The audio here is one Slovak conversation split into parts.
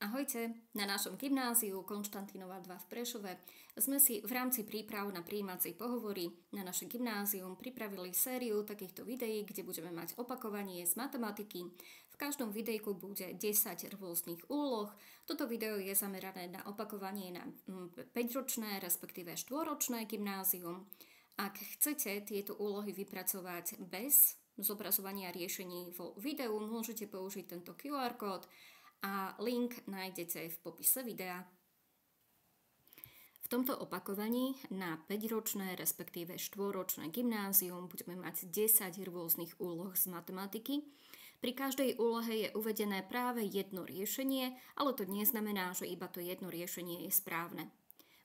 Ahojte, na našom gymnáziu Konštantínova 2 v Prešove sme si v rámci príprav na prijímacie pohovory na naše gymnázium pripravili sériu takýchto videí, kde budeme mať opakovanie z matematiky. V každom videjku bude 10 rôznych úloh. Toto video je zamerané na opakovanie na 5-ročné, respektíve 4-ročné gymnázium. Ak chcete tieto úlohy vypracovať bez zobrazovania riešení vo videu, môžete použiť tento QR kód a link nájdete v popise videa. V tomto opakovaní na 5-ročné, respektíve 4-ročné gymnázium budeme mať 10 rôznych úloh z matematiky. Pri každej úlohe je uvedené práve jedno riešenie, ale to neznamená, že iba to jedno riešenie je správne.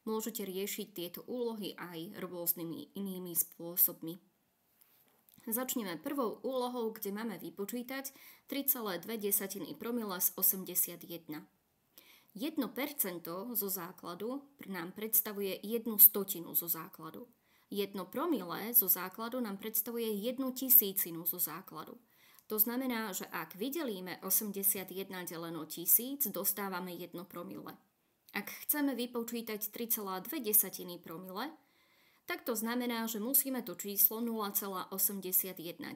Môžete riešiť tieto úlohy aj rôznymi inými spôsobmi. Začneme prvou úlohou, kde máme vypočítať 3,2 promile z 81. 1% zo základu nám predstavuje 1/100 zo základu. 1 promile zo základu nám predstavuje 1/1000 zo základu. To znamená, že ak vydelíme 81 deleno 1000, dostávame 1 promile. Ak chceme vypočítať 3,2 promile, tak to znamená, že musíme to číslo 0,81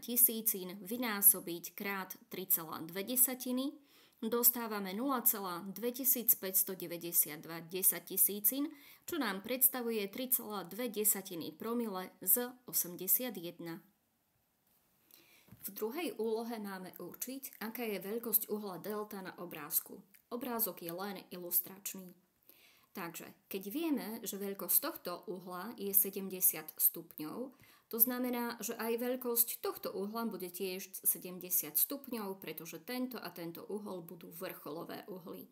tisícin vynásobiť krát 3,2, dostávame 0,2592 desaťtisícin, čo nám predstavuje 3,2 promile z 81. V druhej úlohe máme určiť, aká je veľkosť uhla delta na obrázku. Obrázok je len ilustračný. Takže, keď vieme, že veľkosť tohto uhla je 70 stupňov, to znamená, že aj veľkosť tohto uhla bude tiež 70 stupňov, pretože tento a tento uhol budú vrcholové uhly.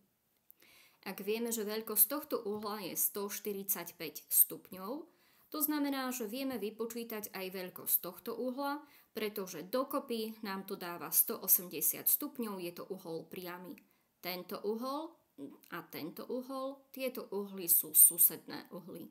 Ak vieme, že veľkosť tohto uhla je 145 stupňov, to znamená, že vieme vypočítať aj veľkosť tohto uhla, pretože dokopy nám to dáva 180 stupňov, je to uhol priamy. Tento uhol a tento uhol, tieto uhly sú susedné uhly.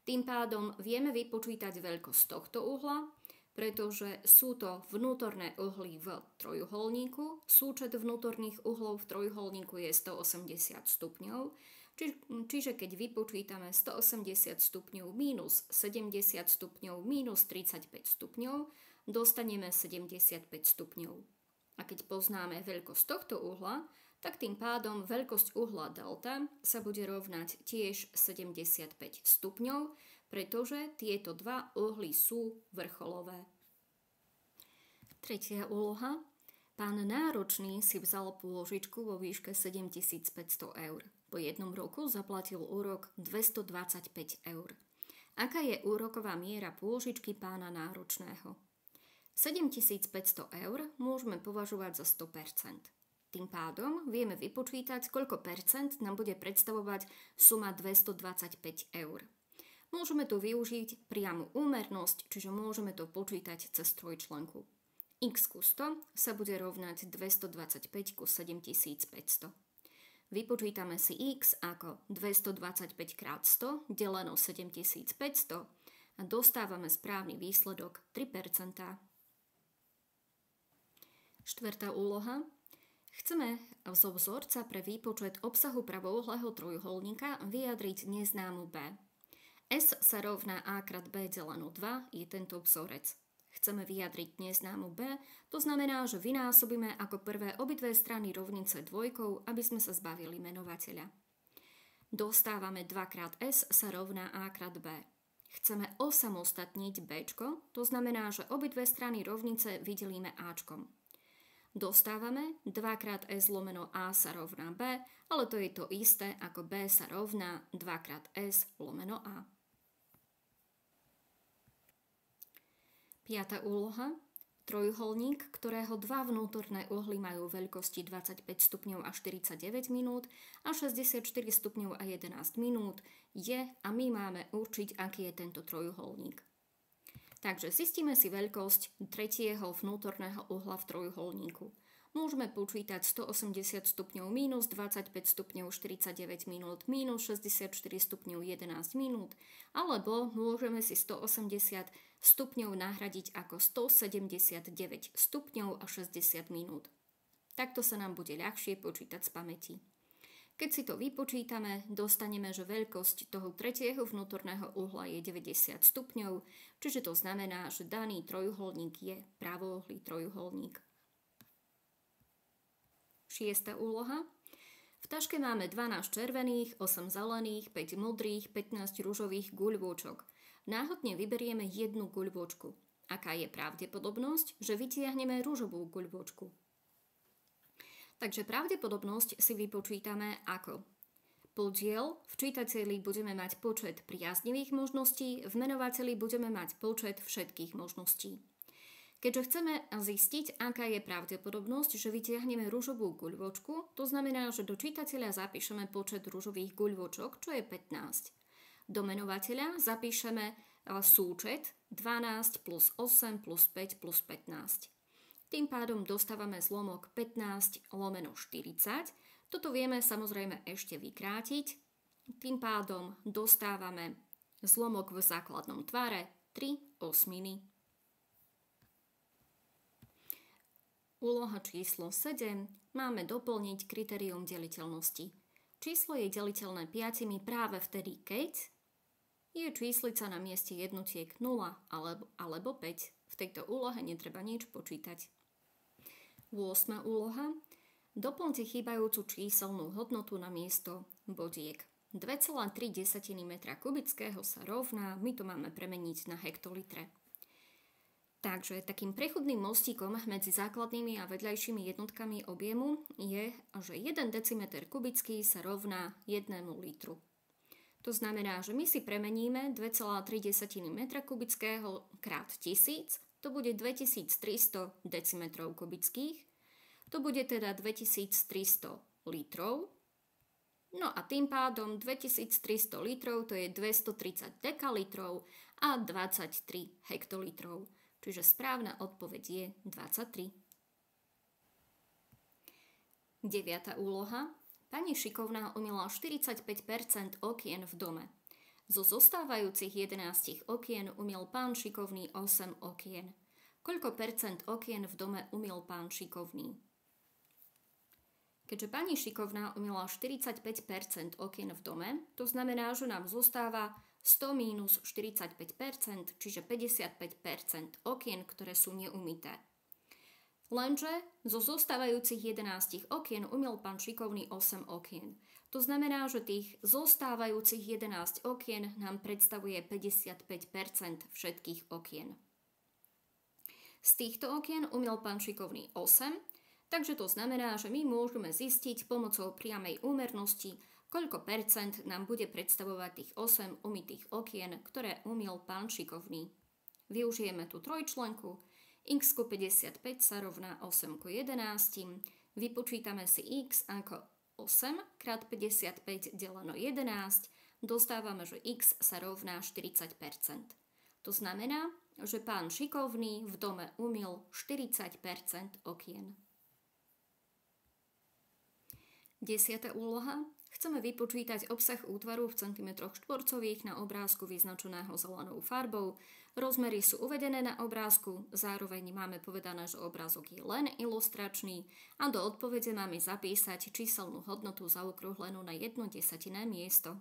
Tým pádom vieme vypočítať veľkosť tohto uhla, pretože sú to vnútorné uhly v trojuholníku. Súčet vnútorných uhlov v trojuholníku je 180 stupňov, čiže keď vypočítame 180 stupňov mínus 70 stupňov mínus 35 stupňov, dostaneme 75 stupňov. A keď poznáme veľkosť tohto uhla, tak tým pádom veľkosť uhla delta sa bude rovnať tiež 75 stupňov, pretože tieto dva uhly sú vrcholové. Tretia úloha. Pán náročný si vzal pôžičku vo výške 7500 eur. Po jednom roku zaplatil úrok 225 eur. Aká je úroková miera pôžičky pána náročného? 7500 eur môžeme považovať za 100%. Tým pádom vieme vypočítať, koľko percent nám bude predstavovať suma 225 eur. Môžeme tu využiť priamu úmernosť, čiže môžeme to počítať cez trojčlenku. X ku 100 sa bude rovnať 225 ku 7500. Vypočítame si x ako 225 krát 100 deleno 7500 a dostávame správny výsledok 3%. Štvrtá úloha. Chceme zo vzorca pre výpočet obsahu pravouhlého trojuholníka vyjadriť neznámu b. S sa rovná a krát b deleno 2 je tento vzorec. Chceme vyjadriť neznámu b, to znamená, že vynásobíme ako prvé obidve strany rovnice dvojkou, aby sme sa zbavili menovateľa. Dostávame 2 krát s sa rovná a krát b. Chceme osamostatniť b, to znamená, že obidve strany rovnice vydelíme ačkom. Dostávame 2 krát s lomeno a sa rovná b, ale to je to isté ako b sa rovná 2 krát s lomeno a. Piata úloha. Trojuholník, ktorého dva vnútorné uhly majú veľkosti 25 stupňov a 49 minút a 64 stupňov a 11 minút, je a my máme určiť, aký je tento trojuholník. Takže zistíme si veľkosť tretieho vnútorného uhla v trojuholníku. Môžeme počítať 180 stupňov mínus 25 stupňov 49 minút mínus 64 stupňov 11 minút, alebo môžeme si 180 stupňov nahradiť ako 179 stupňov a 60 minút. Takto sa nám bude ľahšie počítať z pamäti. Keď si to vypočítame, dostaneme, že veľkosť toho tretieho vnútorného uhla je 90 stupňov, čiže to znamená, že daný trojuholník je pravouhlý trojuholník. 6. úloha. V taške máme 12 červených, 8 zelených, 5 modrých, 15 ružových guľôčok. Náhodne vyberieme jednu guľôčku. Aká je pravdepodobnosť, že vytiahneme ružovú guľôčku? Takže pravdepodobnosť si vypočítame ako podiel. V čítateli budeme mať počet priaznivých možností, v menovateli budeme mať počet všetkých možností. Keďže chceme zistiť, aká je pravdepodobnosť, že vytiahneme ružovú guľôčku, to znamená, že do čítateľa zapíšeme počet ružových guľôčok, čo je 15. Do menovateľa zapíšeme súčet 12 plus 8 plus 5 plus 15. Tým pádom dostávame zlomok 15 lomeno 40. Toto vieme samozrejme ešte vykrátiť. Tým pádom dostávame zlomok v základnom tvare 3 osminy. Úloha číslo 7. Máme doplniť kritérium deliteľnosti. Číslo je deliteľné 5 práve vtedy, keď je číslica na mieste jednotiek 0 alebo 5. V tejto úlohe netreba nič počítať. 8. úloha. Doplňte chýbajúcu číselnú hodnotu na miesto bodiek. 2,3 m3 kubického sa rovná, my to máme premeniť na hektolitre. Takže takým prechodným mostíkom medzi základnými a vedľajšími jednotkami objemu je, že 1 decimeter kubický sa rovná 1 litru. To znamená, že my si premeníme 2,3 m3 krát 1000, to bude 2300 decimetrov kubických, to bude teda 2300 litrov, no a tým pádom 2300 litrov to je 230 dekalitrov a 23 hektolitrov, čiže správna odpoveď je 23. 9. úloha. Pani šikovná umyla 45% okien v dome. Zo zostávajúcich 11 okien umyl pán šikovný 8 okien. Koľko percent okien v dome umyl pán šikovný? Keďže pani šikovná umyla 45% okien v dome, to znamená, že nám zostáva 100 minus 45%, čiže 55% okien, ktoré sú neumyté. Lenže zo zostávajúcich 11 okien umyl pán šikovný 8 okien. To znamená, že tých zostávajúcich 11 okien nám predstavuje 55% všetkých okien. Z týchto okien umyl pán šikovný 8, takže to znamená, že my môžeme zistiť pomocou priamej úmernosti, koľko percent nám bude predstavovať tých 8 umytých okien, ktoré umyl pán šikovný. Využijeme tú trojčlenku, x ku 55 sa rovná 8 ku 11, vypočítame si x ako 8 krát 55 deleno 11, dostávame, že x sa rovná 40%. To znamená, že pán šikovný v dome umyl 40% okien. 10. úloha. Chceme vypočítať obsah útvaru v centimetroch štvorcových na obrázku vyznačeného zelenou farbou. Rozmery sú uvedené na obrázku, zároveň máme povedané, že obrázok je len ilustračný a do odpovede máme zapísať číselnú hodnotu zaokrúhlenú na 1/10 miesto.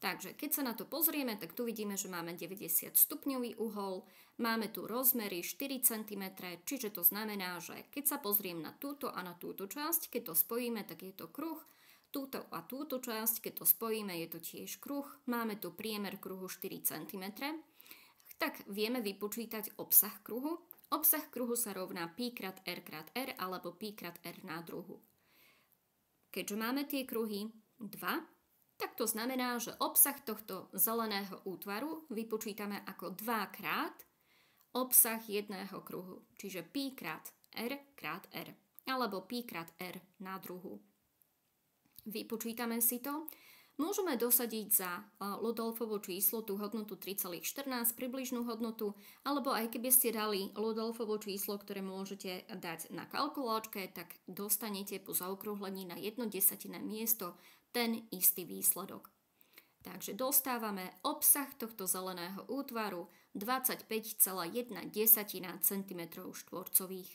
Takže keď sa na to pozrieme, tak tu vidíme, že máme 90 stupňový uhol, máme tu rozmery 4 cm, čiže to znamená, že keď sa pozriem na túto a na túto časť, keď to spojíme, tak je to kruh, túto a túto časť, keď to spojíme, je to tiež kruh, máme tu priemer kruhu 4 cm, tak vieme vypočítať obsah kruhu. Obsah kruhu sa rovná pi krát r krát r alebo pi krát r na druhu. Keďže máme tie kruhy 2, tak to znamená, že obsah tohto zeleného útvaru vypočítame ako 2 krát obsah jedného kruhu, čiže pi krát r alebo pi krát r na druhu. Vypočítame si to. Môžeme dosadiť za Rudolfovo číslo tú hodnotu 3,14, približnú hodnotu, alebo aj keby ste dali Rudolfovo číslo, ktoré môžete dať na kalkulačke, tak dostanete po zaokrúhlení na 1/10 miesto ten istý výsledok. Takže dostávame obsah tohto zeleného útvaru 25,1 cm štvorcových.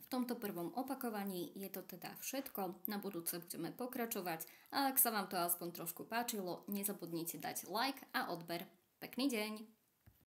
V tomto prvom opakovaní je to teda všetko, na budúce budeme pokračovať a ak sa vám to aspoň trošku páčilo, nezabudnite dať like a odber. Pekný deň!